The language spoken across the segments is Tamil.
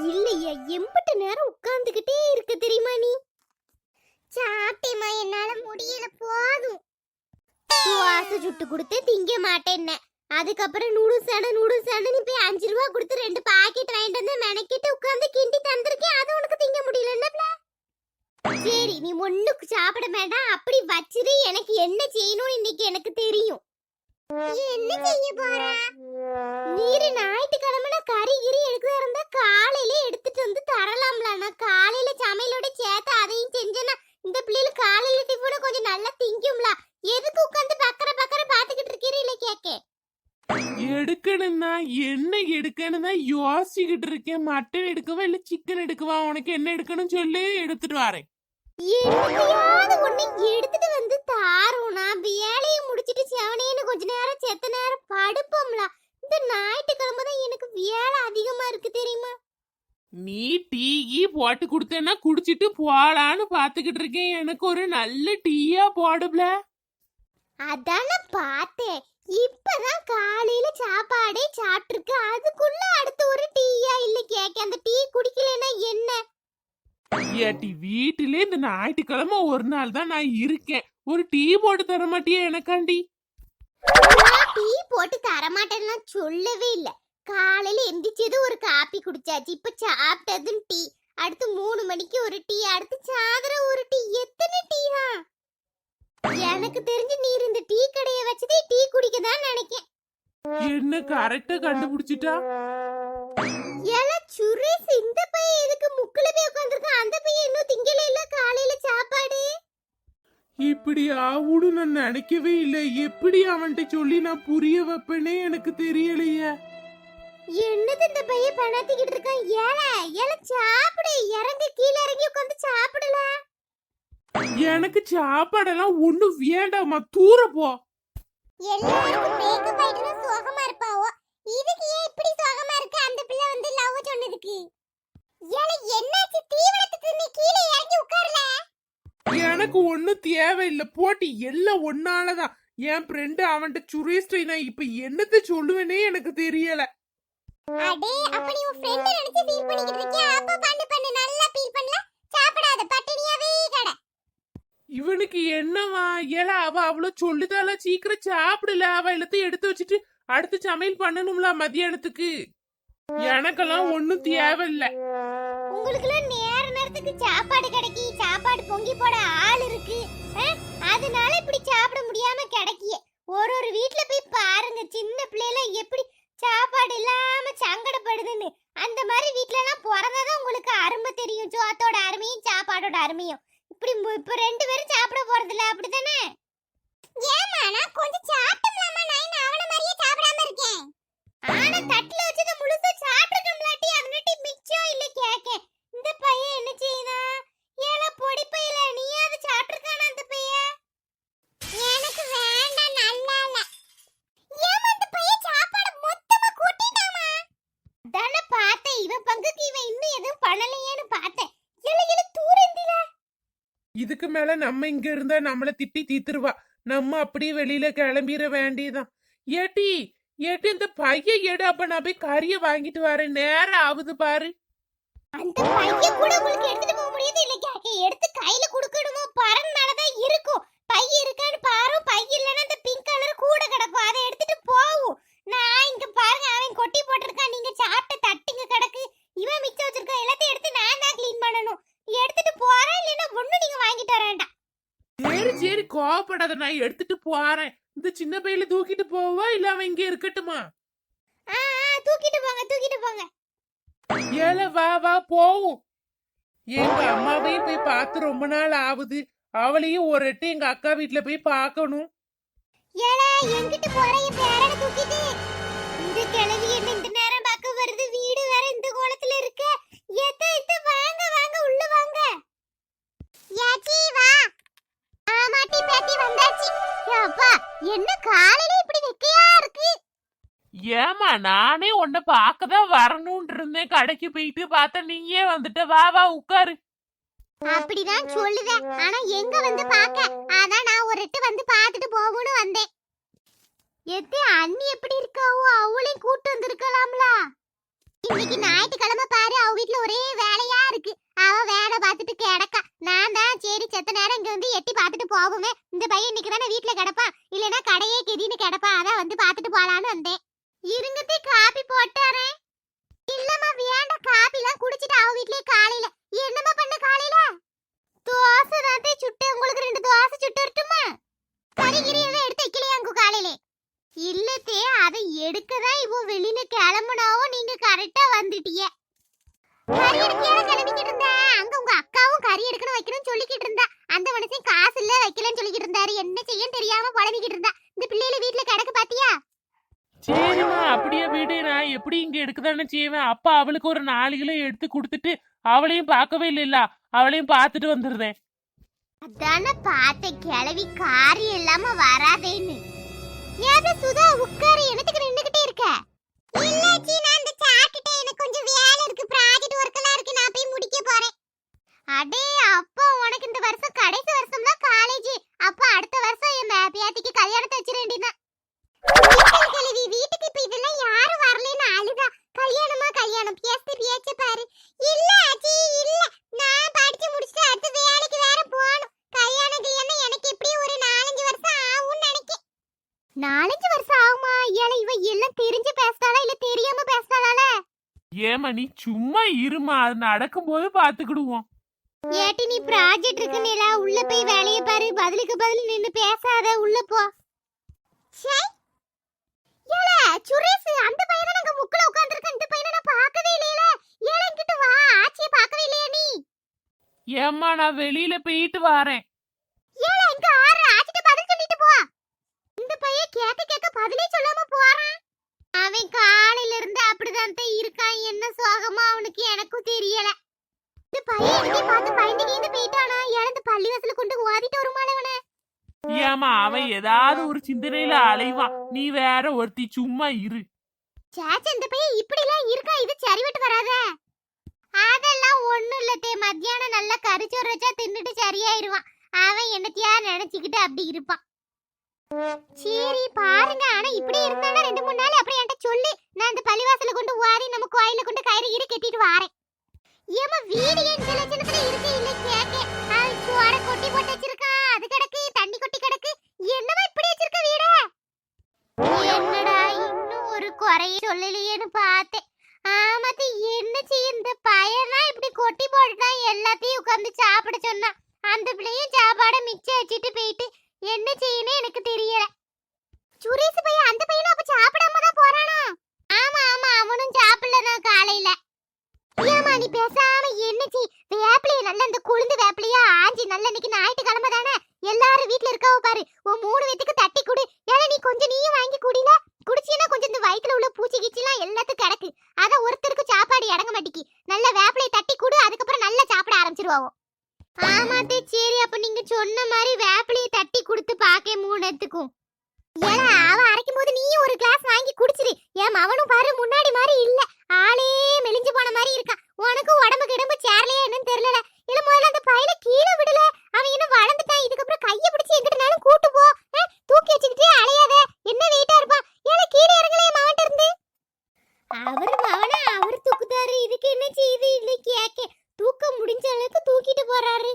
இல்லையா? எம்பிட்டு நேரம் உட்கார்ந்துகிட்டே இருக்க தெரியுமா நீ? சாப்பிட்டேமா, என்னால முடியல, போதும். தோசை சுட்டு கொடுத்து திங்க மாட்டேன்ன. அதுக்கப்புறம் நூடுல்ஸ் நீ போய் 5 ரூபா கொடுத்து 2 பாக்கெட் வாங்கிட்டு வந்து மெனக்கிட்டு உட்கார்ந்து கிண்டி தந்திருக்கேன். அது உனக்கு திங்க முடியல என்னப்ல? சரி, நீ ஒண்ணுக்கு சாப்பிட வேண்டாம், அப்படி வச்சிரு. எனக்கு என்ன செய்யணும் இன்னைக்கு எனக்கு தெரியும். என்ன செய்ய போறா? நீரு ஞாயிற்றுக்கிழமை கறி எடுக்கிறதா இருந்தா காலையில எடுத்துட்டு வந்து தரலாம்ல. நான் காலையில சமையலோட சேர்த்து அதையும் செஞ்சேன்னா இந்த பிள்ளைல காலையில டிஃபனை கொஞ்சம் நல்லா திங்கும்ல. எதுக்கு உட்கார்ந்து பக்கற பாத்துக்கிட்டு இருக்கீங்களே கேக்க? எடுக்கணும்னா என்ன எடுக்கணும்னா யோசிச்சுக்கிட்டு இருக்கேன். மட்டன் எடுக்கவா இல்ல சிக்கன் எடுக்கவா? உனக்கு என்ன எடுக்கணும் சொல்லு, எடுத்துட்டு வரேன். என்னையாவது ஒண்ணு எடுத்துட்டு வந்து தாரும். நான் வேலையை முடிச்சிட்டு செவனேன்னு கொஞ்ச நேரம் செத்த நேரம் படுப்போம்ல. இந்த ஞாயிற்றுக்கிழமை தான் எனக்கு வேலை அதிகமா இருக்கு தெரியுமா? நீ டீ போட்டு கொடுத்தேன்னா குடிச்சிட்டு போலான்னு பாத்துக்கிட்டு இருக்கேன். எனக்கு ஒரு நல்ல டீயா போடுப்ல. அதான பார்த்தேன். இப்பதான் காலையில சாப்பாடே சாப்பிட்டுருக்கு, அதுக்குள்ள அடுத்து ஒரு டீயா இல்ல கேக்க? அந்த டீ குடிக்கலன்னா என்ன? ஏட்டி, வீட்டிலே இந்த ஞாயிற்றுக்கிழமை ஒரு நாள் தான் நான் இருக்கேன். ஒரு டீ போட்டு தர மாட்டியா எனக்காண்டி? டீ போட்டு தரமாட்டேன்னா சொல்லவே இல்ல. காலையில எந்திரிச்சது ஒரு காப்பி குடிச்சாச்சு, இப்ப சாப்பிட்டதும் டீ, அடுத்து 3 மணிக்கு ஒரு டீ, அடுத்து சாயந்தரம் ஒரு டீ. எத்தனை டீயா? எனக்கு தெரிஞ்சு நீர் இந்த டீ கடையை வச்சதே டீ குடிக்க தான் நினைக்கேன். என்ன கரெக்டா கண்டுபிடிச்சிட்டா? ஏல சுரேஷ், இந்த பையன் எதுக்கு முக்குல போய் உட்கார்ந்திருக்கான்? அந்த பையன் இன்னும் திங்கல இல்ல காலையில சாப்பாடு. இப்படி ஆவுன்னு நான் நினைக்கவே இல்லை. எப்படி அவன்கிட்ட சொல்லி நான் புரிய வைப்பேனே எனக்கு தெரியலையே. என்னது இந்த பையன் பணத்திக்கிட்டு இருக்கான்? ஏல சாப்பிடு, இறங்கி கீழ இறங்கி உட்கார்ந்து சாப்பிடல. எனக்கு சாப்பாடெல்லாம் ஒண்ணும் வேண்டாமா, தூர போ. எல்லாரும் மேக்கப் ஆயிட்டுனா சோகமா இருப்பாவோ, இதுக்கு ஏன் இப்படி சோகமா இருக்கு? அந்த பிள்ளை வந்து லவ் சொன்னதுக்கு. ஏல என்னாச்சு? தீவனத்துக்கு நீ கீழ இறங்கி உட்கார்ல. எனக்கு ஒண்ணும் தேவையில்லை போட்டி, எல்லாம் ஒன்னாலதான். என் ஃப்ரெண்டு அவன்கிட்ட சுரேஷ்ட நான் இப்ப என்னத்த சொல்லுவேனே எனக்கு தெரியல. அடே, அப்ப நீ உன் ஃப்ரெண்ட் நினைச்சு ஃபீல் பண்ணிக்கிட்டு இருக்கியா? அப்ப பண்ணு நல்லா ஃபீல் பண்ணல. சாப்பிடாத, பட்டினியாவே கட. இவனுக்கு என்னவா? ஏல அவ அவ்வளவு சொல்லுதால, சீக்கிரம் சாப்பிடல. அவ எல்லாத்தையும் எடுத்து வச்சுட்டு அடுத்து சமையல் பண்ணணும்ல மதியானத்துக்கு. எனக்கெல்லாம் ஒண்ணும் தேவையில்ல. உங்களுக்குலாம் நேரத்துக்கு சாப்பாடு கிடைக்கி, சாப்பாடு பொங்கி போட ஆள் இருக்கு, அதனால இப்படி சாப்பிட முடியாம கிடைக்கிய. ஒரு வீட்ல போய் பாருங்க, சின்ன பிள்ளைல எப்படி சாப்பாடு இல்லாம சங்கடப்படுதுன்னு. அந்த மாதிரி வீட்ல எல்லாம் பிறந்தாதான் உங்களுக்கு அருமை தெரியும், சோத்தோட அருமையும் சாப்பாடோட அருமையும். இப்படி இப்ப 2 பேரும் சாப்பிட போறது இல்ல, அப்படிதானே? ஏமா நான் கொஞ்சம் சாப்பிட்டோம்லாமா, நான் அவன மாதிரியே சாப்பிடாம இருக்கேன். ஆனா தட்டுல வச்சத முழுசா சாப்பிட்டுட்டோம்லாட்டி, அதனட்டி மிச்சம் இல்ல கேக்க. இந்த பையன் என்ன செய்யனா? ஏல பொடி பையல, நீயாவது சாப்பிட்டுருக்கானா அந்த பையன்? எனக்கு வேண்டாம், நல்லா இல்ல. ஏமா இந்த பையன் சாப்பாடு மொத்தமா கூட்டிட்டாமா? தான பார்த்தேன், இவன் பங்குக்கு இவன் இன்னும் எதுவும் பண்ணலையேன்னு பார்த்தேன். ஏல தூரந்தில. இதுக்கு மேல நம்ம இங்க இருந்தா நம்மள திட்டி தீத்துருவா. நம்ம அப்படியே வெளியில கிளம்பிட வேண்டியதான். ஏட்டி இந்த பையன் எடு, அப்ப நான் போய் கறிய வாங்கிட்டு வரேன். நேரம் ஆகுது பாரு. அந்த பையன் கூட உங்களுக்கு எடுத்துட்டு போக முடியாது இல்ல கேக்க? எடுத்து கையில குடுக்கணுமோ? பறந்தாலதான் இருக்கும். பை இருக்கான்னு பாரு, பை இல்லன்னா அந்த பிங்க் கலர் கூட கிடக்கும், அதை எடுத்துட்டு போவும். நான் இங்க பாருங்க, அவன் கொட்டி போட்டிருக்கான், நீங்க சாப்பிட்ட தட்டுங்க கிடக்கு, இவன் மிச்சம் வச்சிருக்கா, எல்லாத்தையும் எடுத்து நான் தான் க்ளீன் பண்ணணும். எடுத்துட்டு போறேன், இல்லன்னா ஒண்ணு நீங்க வாங்கிட்டு வர வேண்டாம். சரி கோவப்படாத, நான் எடுத்துட்டு போறேன். இந்த சின்ன பையில தூக்கிட்டு போவா இல்ல அவன் இங்க இருக்கட்டுமா? தூக்கிட்டு போங்க. ஏல வா போவும். எங்க அம்மாவையும் போய் பார்த்து ரொம்ப நாள் ஆகுது. அவளையும் ஒரு எட்டு எங்க அக்கா வீட்டுல போய் பார்க்கணும். ஏல எங்கிட்டு போறீங்க பேரனை தூக்கிட்டு? இந்த கிழவி என்ன இந்த நேரம் பார்க்க வருது? வீடு வேற இந்த கோலத்துல இருக்கு. எத்த வாங்க உள்ள வாங்க. யாச்சி வா. ஆமாட்டி பேட்டி வந்தாச்சு. அப்பா என்ன காலையில இப்படி வெக்கையா இருக்கு? ஏமா, நானே உன்னை பார்க்கதான் வரணும்னு இருந்தேன். கடைக்கு போயிட்டு பார்த்தா நீயே வந்துட்ட. வா உட்காரு. அப்படிதான் சொல்லுதேன், ஆனா எங்க வந்து பாக்க? அதான் நான் ஒரு எட்டு வந்து பாத்துட்டு போகணும்னு வந்தேன். எத்தே அண்ணி எப்படி இருக்காவோ? அவளையும் கூட்டு வந்திருக்கலாம்ல. இன்னைக்கு ஞாயிற்றுக்கிழமை பாரு, அவ வீட்ல ஒரே வேலையா இருக்கு. அவ வேலை பார்த்துட்டு கிடக்கா. நான் தான் சரி செத்த நேரம் இங்க வந்து எட்டி பார்த்துட்டு போவோமே. இந்த பையன் இன்னைக்கு தானே வீட்ல கிடப்பான், இல்லனா கடையே கெதின்னு கிடப்பான். அதான் வந்து பார்த்துட்டு போலான்னு வந்தேன். இருங்கத்தே காபி போட்டாரேன். இல்லம்மா வேண்டாம், காபிலாம் குடிச்சிட்டு அவ வீட்லயே காலையில. என்னம்மா பண்ண காலையில? தோசை தான் சுட்டு, உங்களுக்கு 2 தோசை சுட்டு வரட்டுமா? கறிகிரி எல்லாம் எடுத்து வைக்கலையாங்க காலையில? இல்லத்தே, அதை எடுக்கதான் இவ வெளியில கிளம்புனாவோ, நீங்க கரெக்டா வந்துட்டீங்க. கறி எடுக்கையால கிளம்பிக்கிட்டு இருந்தா, அங்க உங்க அக்காவும் கறி எடுக்கணும் வைக்கணும் சொல்லிக்கிட்டு இருந்தா. அந்த மனுஷன் காசு இல்ல வைக்கலன்னு சொல்லிக்கிட்டு இருந்தாரு. என்ன செய்யன்னு தெரியாம புலம்பிக்கிட்டு இருந்தா. இந்த பிள்ளைல வீட்டுல கிடக்கு பாத்தியா? சரிம்மா அப்படியே வீடு, நான் எப்படி இங்க எடுக்கதானே செய்வேன். அப்பா அவளுக்கு ஒரு 4 கிலோ எடுத்து கொடுத்துட்டு அவளையும் பார்க்கவே இல்ல, அவளையும் பார்த்துட்டு வந்துருந்தேன். அதான பார்த்த கிளவி காரி இல்லாம வராதேன்னு. ஏதோ சுதா உட்காரு, என்னத்துக்கு நின்னுகிட்டே இருக்க? இல்லச்சி, நான் இந்த சாப்பிட்டுட்டேன். எனக்கு கொஞ்சம் வேலை இருக்கு, ப்ராஜெக்ட் வொர்க் எல்லாம் இருக்கு, நான் போய் முடிக்க போறேன். அடே அப்பா, உனக்கு இந்த வருஷம் கடைசி வருஷம் தான் காலேஜ். அப்ப அடுத்த வருஷம் என் பேத்திக்கு கல்யாணத்தை வச்சிர வேண்டியதான். கிளவி வீட்டுக்கு இப்ப இதெல்லாம் யாரும் வரலன்னு அழுதா. கல்யாணமா கல்யாணம் பேச்ச பாரு. இல்ல ஆச்சி இல்ல, நான் படிச்சு முடிச்சிட்டு அடுத்த வேலைக்கு வேற போகணும். கல்யாணம் எனக்கு எப்படி ஒரு 4-5 வருஷம் ஆகும்னு நினைக்கிறேன். 4-5 வருஷம் ஆகுமா? ஏல இவ எல்லாம் தெரிஞ்சு பேசுறாளா இல்ல தெரியாம பேசுறாளா? ஏமா நீ சும்மா இருமா, அது நடக்கும்போது பாத்துக்கிடுவோம். ஏட்டி, நீ ப்ராஜெக்ட் இருக்குன்னு உள்ள போய் வேலையை பாரு. பதிலுக்கு பதில் நின்னு பேசாத, உள்ள போ. சே ஏல சுரேஷ், அந்த பையனை நாங்க முக்குல உட்கார்ந்திருக்க. இந்த பையனை நான் பார்க்கவே இல்லையே. ஏல இங்கிட்டு வா, ஆச்சியை பார்க்கவே இல்லையா நீ? ஏம்மா நான் வெளியில போயிட்டு வரேன். ஏல இங்க ஆறு, ஆச்சிட்ட பதில் சொல்லிட்டு போ. இந்த பையன் கேட்க பதிலே சொல்லாம போறான். அவன் காலையில இருந்து அப்படிதான் இருக்கான். என்ன சோகமா அவனுக்கு எனக்கும் தெரியல. இந்த பையன் என்னை பார்த்து பயந்துகிட்டு போயிட்டானா? இழந்து பள்ளிவாசல கொண்டு ஓதிட்டு வருமானவனே. ஏமா அவன் ஏதாவது ஒரு சிந்தனையில அலைவான், நீ வேற ஒருத்தி சும்மா இரு. சேச்ச, இந்த பையன் இப்படி எல்லாம் இருக்கா? இது சரிவிட்டு வராத. அதெல்லாம் ஒண்ணும் இல்லத்தே, மத்தியானம் நல்லா கறிச்சோறு வச்சா தின்னுட்டு சரியாயிருவான். அவன் என்னத்தையா நினைச்சுக்கிட்டு அப்படி இருப்பான். சரி பாருங்க, ஆனா இப்படி இருந்தானா 2-3 நாள் அப்புறம் என்கிட்ட சொல்லு. நான் இந்த பள்ளிவாசல கொண்டு ஓதி நம்ம கோயில கொண்டு கயிறு கட்டிட்டு வாரேன். ஏமா வீடு என் லட்சணத்துல இருக்கு இல்ல கேக்க? அவன் சோற கொட்டி போட்டு வச்சிருக்கான், அது கிடக்கு, தண்ணி கொட்டி கிடக்கு. என்னமா இப்படி வச்சிருக்க வீட? என்னடா இன்னும் ஒரு குறைய சொல்லலையேன்னு பார்த்தேன். ஆமாத்தி, என்ன செய்ய இந்த பையனா இப்படி கொட்டி போட்டுதான் எல்லாத்தையும் உட்கார்ந்து சாப்பிட சொன்னா. அந்த பிள்ளையும் சாப்பாட மிச்சம் வச்சுட்டு போயிட்டு என்ன செய்யணும் எனக்கு தெரியல. சுரேஷ் பையன், அந்த பையனும் அப்ப சாப்பிடாம தான் போறானா? ஆமா ஆமா, அவனும் சாப்பிடலதான் காலையில. ஏமா நீ பேசாம என்னச்சி வேப்பிலைய நல்ல இந்த கொழுந்து வேப்பிலையா ஆஞ்சி நல்ல, இன்னைக்கு ஞாயிற்றுக்கிழமை தானே, எல்லாரும் வீட்ல இருக்காவ பாரு, ஒரு 3 பேத்துக்கு தட்டி குடு. ஏன்னா நீ கொஞ்சம் நீயும் வாங்கி குடில, குடிச்சீனா கொஞ்சம் இந்த வயித்துல உள்ள பூச்சி கீச்சிலாம் எல்லாத்துக்கும் கிடக்கு. அத ஒருத்தருக்கு சாப்பாடு இறங்க மாட்டிக்கி. நல்ல வேப்பிலைய தட்டி குடு, அதுக்கப்புறம் நல்லா சாப்பிட ஆரம்பிச்சிருவாவோ. ஆமாத்தே, சரி அப்ப நீங்க சொன்ன மாதிரி வேப்பிலைய தட்டி கொடுத்து பாக்கே 3 பேத்துக்கும். ஏன்னா அவ அரைக்கும் போது நீயும் ஒரு கிளாஸ் வாங்கி குடிச்சிரு. ஏன் அவனும் பாரு முன்னாடி மாதிரி இல்ல, ஆளே மெலிஞ்சு போன மாதிரி இருக்கான். உனக்கு உடம்பு கிடம்பு சேரலையா என்னன்னு தெரியல. இல்ல முதல்ல அந்த பையில கீழே விடல, அவன் இன்னும் வளர்ந்துட்டான். இதுக்கப்புறம் கைய பிடிச்சி எங்கிட்டனாலும் கூட்டு போ, தூக்கி வச்சுக்கிட்டே அலையாத. என்ன வெயிட்டா இருப்பான். ஏல கீழே இறங்கலையே மவன்ட்ட இருந்து. அவரு மவனா அவர் தூக்குதாரு, இதுக்கு என்ன செய்யுது இல்ல கேக்க? தூக்க முடிஞ்ச அளவுக்கு தூக்கிட்டு போறாரு.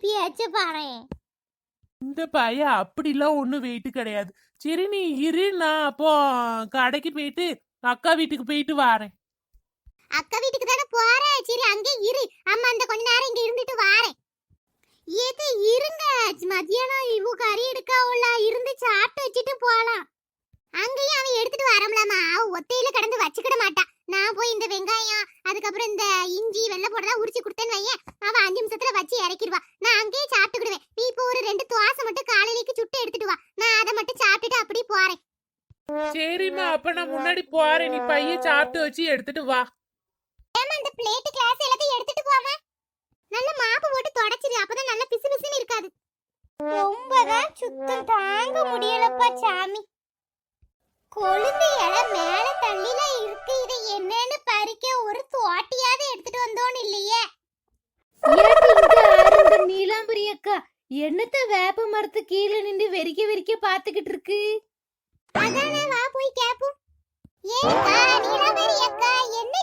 பேச்ச பாறேன். இந்த பையன் அப்படிலாம் ஒன்றும் வெயிட் கிடையாது. சரி நீ இரு, நான் அப்போ கடைக்கு போயிட்டு அக்கா வீட்டுக்கு போயிட்டு வரேன். அக்கா வீட்டுக்கு தானே போறேன், சரி அங்கே இரு. அம்மா அந்த கொஞ்ச நேரம் இங்க இருந்துட்டு வாரேன். ஏதே இருங்க, மத்தியானம் இவ கறி எடுக்காவுல இருந்து சாப்பிட்டு வச்சுட்டு போலாம். அங்கேயும் அவன் எடுத்துட்டு வரம்லாமா, அவ ஒத்தையில கடந்து வச்சுக்கிட மாட்டா. நான் போய் இந்த வெங்காயம் அதுக்கப்புறம் இந்த இஞ்சி வெள்ளை போடலாம் உரிச்சு கொடுத்தேன்னு வையேன், அவ 5 நிமிஷத்துல வச்சு இறக்கிடுவா. நான் அங்கேயே சாப்பிட்டுக்கிடுவேன். நீ இப்போ ஒரு 2 தோசை மட்டும் காலையிலேக்கு சுட்டு எடுத்துட்டு வா, நான் அதை மட்டும் சாப்பிட்டுட்டு அப்படி போறேன். சரிம்மா, அப்ப நான் முன்னாடி போறேன், நீ பைய சாப்பிட்டு வச்சு எடுத்துட்டு வா. ஏமா அந்த பிளேட் கிளாஸ் எல்லாத்தையும் எடுத்துட்டு போமா, நல்ல மாப்பு போட்டு தொடச்சிரு, அப்பதான் நல்ல பிசு பிசுன்னு இருக்காது. ரொம்பதான் சுத்தம் தாங்க முடியலப்பா சாமி. கொழுந்து இலை மேல தள்ளில இருக்கு, இதை என்னன்னு பறிக்க ஒரு தோட்டியாவது எடுத்துட்டு வந்தோன்னு இல்லையே. நீலாம்பரி அக்கா என்னத்த வேப்ப மரத்து கீழே நின்று வெறிக்க பாத்துக்கிட்டு இருக்கு? அதானே, வா போய் கேப்போம். ஏக்கா நீலாம்பரி அக்கா, என்ன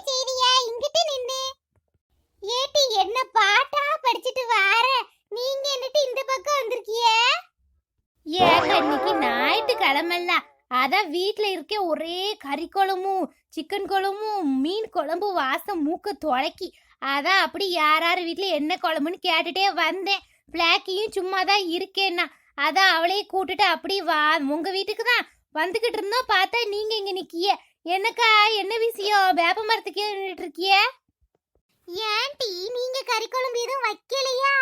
அதான் வீட்ல இருக்க ஒரே கறி குழம்பும் சிக்கன் குழம்பும் மீன் குழம்பு வாசம் மூக்க தொலைக்கி. அதான் அப்படி யார் வீட்ல என்ன குழம்புன்னு கேட்டுட்டே வந்தேன். பிளாக்கியும் சும்மா தான் இருக்கேன்னா அதான் அவளையும் கூட்டுட்டு அப்படி வா உங்க வீட்டுக்கு தான் வந்துகிட்டு இருந்தோம். பார்த்தா நீங்க இங்க நிக்கிய. என்னக்கா என்ன விஷயம்? வேப்ப மரத்துக்கு நின்றுட்டு இருக்கிய? ஏன்டி நீங்க கறி குழம்பு எதுவும் வைக்கலையா?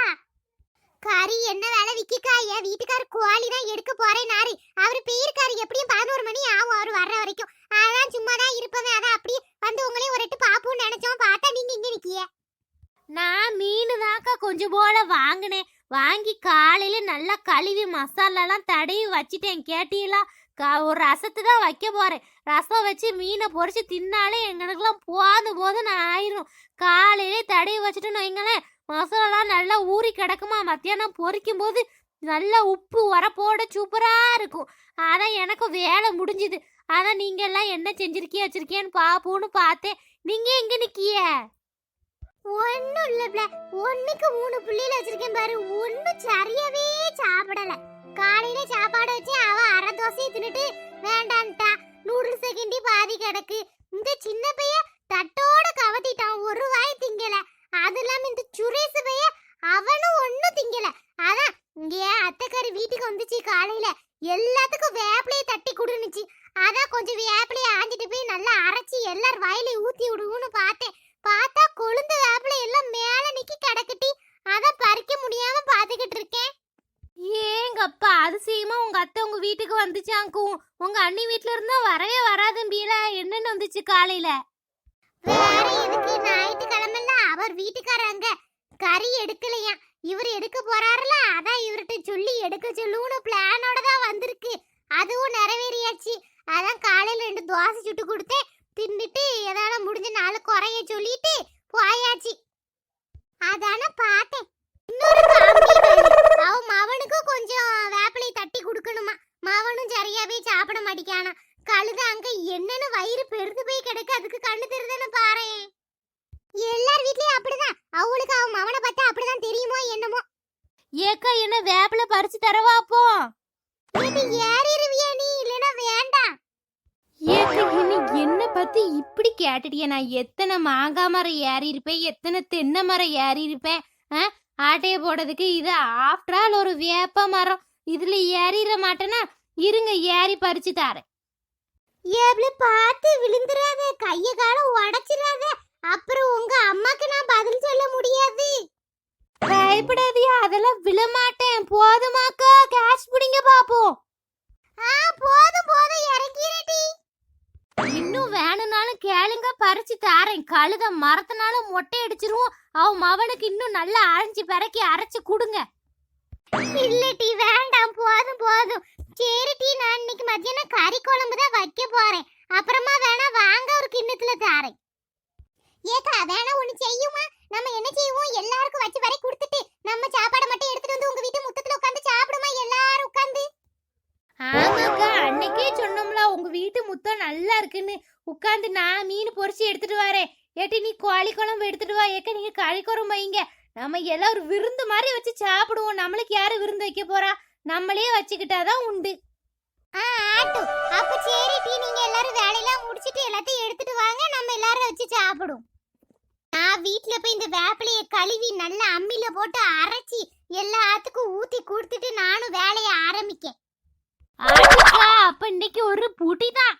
கறி என்ன வேலை விக்கிக்கா? என் வீட்டுக்காரர் கோழி தான் எடுக்க போறேனாரு. அவரு போயிருக்காரு, எப்படியும் 11 மணி ஆகும் அவர் வர்ற வரைக்கும். அதான் சும்மா தான் இருப்பவே. அதான் அப்படியே வந்து உங்களையும் ஒரு எட்டு பாப்போம்னு நினைச்சோம். பார்த்தா நீங்க இங்க நிக்கிய. நான் மீன் தான்க்கா கொஞ்சம் போல வாங்கினேன். வாங்கி காலையில நல்லா கழுவி மசாலாலாம் தடவி வச்சிட்டேன். கேட்டீங்களா? ஒரு ரசத்தை தான் வைக்க போறேன். ரசம் வச்சு மீனை பொரிச்சு தின்னாலே எங்களுக்கெல்லாம் போதுன்னு ஆயிரும். காலையிலே தடவி வச்சுட்டோன்னு வைங்களேன், மசாலாலாம் நல்லா ஊறி கிடக்குமா. மத்தியானம் பொரிக்கும் போது நல்லா உப்பு உரப்போட சூப்பரா இருக்கும். அதான் எனக்கு வேலை முடிஞ்சுது. அதான் நீங்க எல்லாம் என்ன செஞ்சிருக்கிய வச்சிருக்கியான்னு பாப்போன்னு பார்த்தேன். நீங்க எங்க நிக்கிய? ஒண்ணும் இல்ல, ஒண்ணுக்கு 3 புள்ளியில வச்சிருக்கேன் பாரு. ஒண்ணும் சரியாவே சாப்பிடல. காலையில சாப்பாடு வச்சு அவ அரை தோசையை தின்னுட்டு வேண்டான்ட்டா. நூடுல்ஸ் கிண்டி பாதி கிடக்கு. இந்த சின்ன பைய தட்டோட கவத்திட்டான், ஒரு வாய் திங்கல. அது இல்லாம இந்த சுரேஷ் பைய அவனும் ஒண்ணும் திங்கல. அதான் இங்க அத்தைக்காரி வீட்டுக்கு வந்துச்சு காலையில. எல்லாத்துக்கும் வேப்பிலையை தட்டி குடுனுச்சு. அதான் கொஞ்சம் வேப்பிலையை ஆஞ்சிட்டு போய் நல்லா அரைச்சி எல்லார் வாயிலையும் ஊத்தி விடுவோன்னு பார்த்தேன். பார்த்தா கொழுந்த வேப்பிலை எல்லாம் மேல நிக்கி கிடக்குட்டி. அதான் பறிக்க முடியாம பாத்துக்கிட்டு இருக்கேன். ஏங்கப்பா அதிசயமா உங்க அத்தை உங்க வீட்டுக்கு வந்துச்சாக்கும். உங்க அண்ணி வீட்ல இருந்தா வரவே வராதும்பியில. என்னன்னு வந்துச்சு காலையில? வேற எதுக்கு? ஞாயிற்றுக்கிழமைல அவர் வீட்டுக்காரங்க கறி எடுக்கலையா, இவர் எடுக்க போறாருல. அதான் இவர்கிட்ட சொல்லி எடுக்க சொல்லுன்னு பிளானோட தான் வந்திருக்கு. அதுவும் நிறைவேறியாச்சு. அதான் காலையில 2 தோசை சுட்டு கொடுத்தேன். தின்னுட்டு ஏதாவது முடிஞ்ச நாள் குறைய சொல்லிட்டு போயாச்சு. அதான பார்த்தேன். இன்னொரு அவன் மவனுக்கும் கொஞ்சம் வேப்பிலை தட்டி கொடுக்கணுமா. மவனும் சரியாவே சாப்பிட மாட்டிக்கானா. கழுத அங்க என்னன்னு வயிறு பெருத்து போய் கிடக்கு. அதுக்கு கண்ணு தெரியுதுன்னு பாரு. எல்லார் வீட்லயும் அப்படிதான். அவளுக்கு அவன் மவனை பார்த்தா அப்படிதான் தெரியுமோ என்னமோ. ஏக்கா என்ன வேப்பிலை பறிச்சு தரவா அப்போ? ஏறிடுவியா நீ? இல்லைன்னா வேண்டாம். ஏக்கா என்ன பத்தி இப்படி கேட்டுட்டிய? நான் எத்தனை மாங்காய் மரம் ஏறி இருப்பேன், எத்தனை தென்னை மரம் ஏறி இருப்பேன். ஆட்டைய போடுறதுக்கு இது ஆஃப்டர் ஆல் ஒரு வேப்ப மரம். இதுல ஏறிட மாட்டேன்னா இருங்க ஏறி பறிச்சு தாரேன். ஏப்ல பார்த்து விழுந்துறாத, கைய கால உடைச்சிராத. அப்புறம் உங்க அம்மாக்கு நான் பதில் சொல்ல முடியாது. பயப்படாதியா, அதெல்லாம் விழமாட்டேன். போதுமாக்கா? கேஷ் பிடிங்க பாப்போம். போதும் போதும், இறங்கிரடி. இன்னும் வேணும்னாலும் கேளுங்க, பறிச்சு தாரேன். கழுத மரத்தினாலும் மொட்டை அடிச்சிருவோம். அவன் மவனுக்கு இன்னும் நல்லா அரைஞ்சி பிறக்கி அரைச்சு கொடுங்க. இல்லடி வேண்டாம், போதும் போதும். சரிடி, நான் இன்னைக்கு மத்தியானம் கறி குழம்பு தான் வைக்க போறேன். அப்புறமா வேணா வாங்க ஒரு கிண்ணத்துல தாரேன். ஏக்கா வேணா ஒண்ணு செய்யுமா? நம்ம என்ன செய்வோம், எல்லாருக்கும் வச்சு வரை கொடுத்துட்டு நம்ம சாப்பாடு மட்டும் எடுத்துட்டு வந்து உங்க வீட்டு முத்தத்துல உட்கார்ந்து சாப்பிடுமா எல்லாரும் உட்கார்ந்து? ஆமாக்கா, அன்னைக்கே சொன்னோம்ல உங்க வீட்டு முத்தம் நல்லா இருக்குன்னு. உட்காந்து நான் மீன் பொரிச்சு எடுத்துட்டு வரேன். ஏட்டி நீ கோழி குழம்பு எடுத்துட்டு வா. ஏக்க நீங்க கறி குழம்பு வைங்க. நம்ம எல்லாம் ஒரு விருந்து மாதிரி வச்சு சாப்பிடுவோம். நம்மளுக்கு யாரு விருந்து வைக்க போறா? நம்மளே வச்சுக்கிட்டாதான் உண்டு. ஆட்டு அப்ப சரிடி, நீங்க எல்லாரும் வேலையெல்லாம் முடிச்சிட்டு எல்லாத்தையும் எடுத்துட்டு வாங்க, நம்ம எல்லாரும் வச்சு சாப்பிடுவோம். நான் வீட்ல போய் இந்த வேப்பிலைய கழுவி நல்லா அம்மில போட்டு அரைச்சி எல்லாத்துக்கும் ஊத்தி கொடுத்துட்டு நானும் வேலையை ஆரம்பிக்கேன். ஆட்டுக்கா, அப்ப இன்னைக்கு ஒரு புட்டி தான்.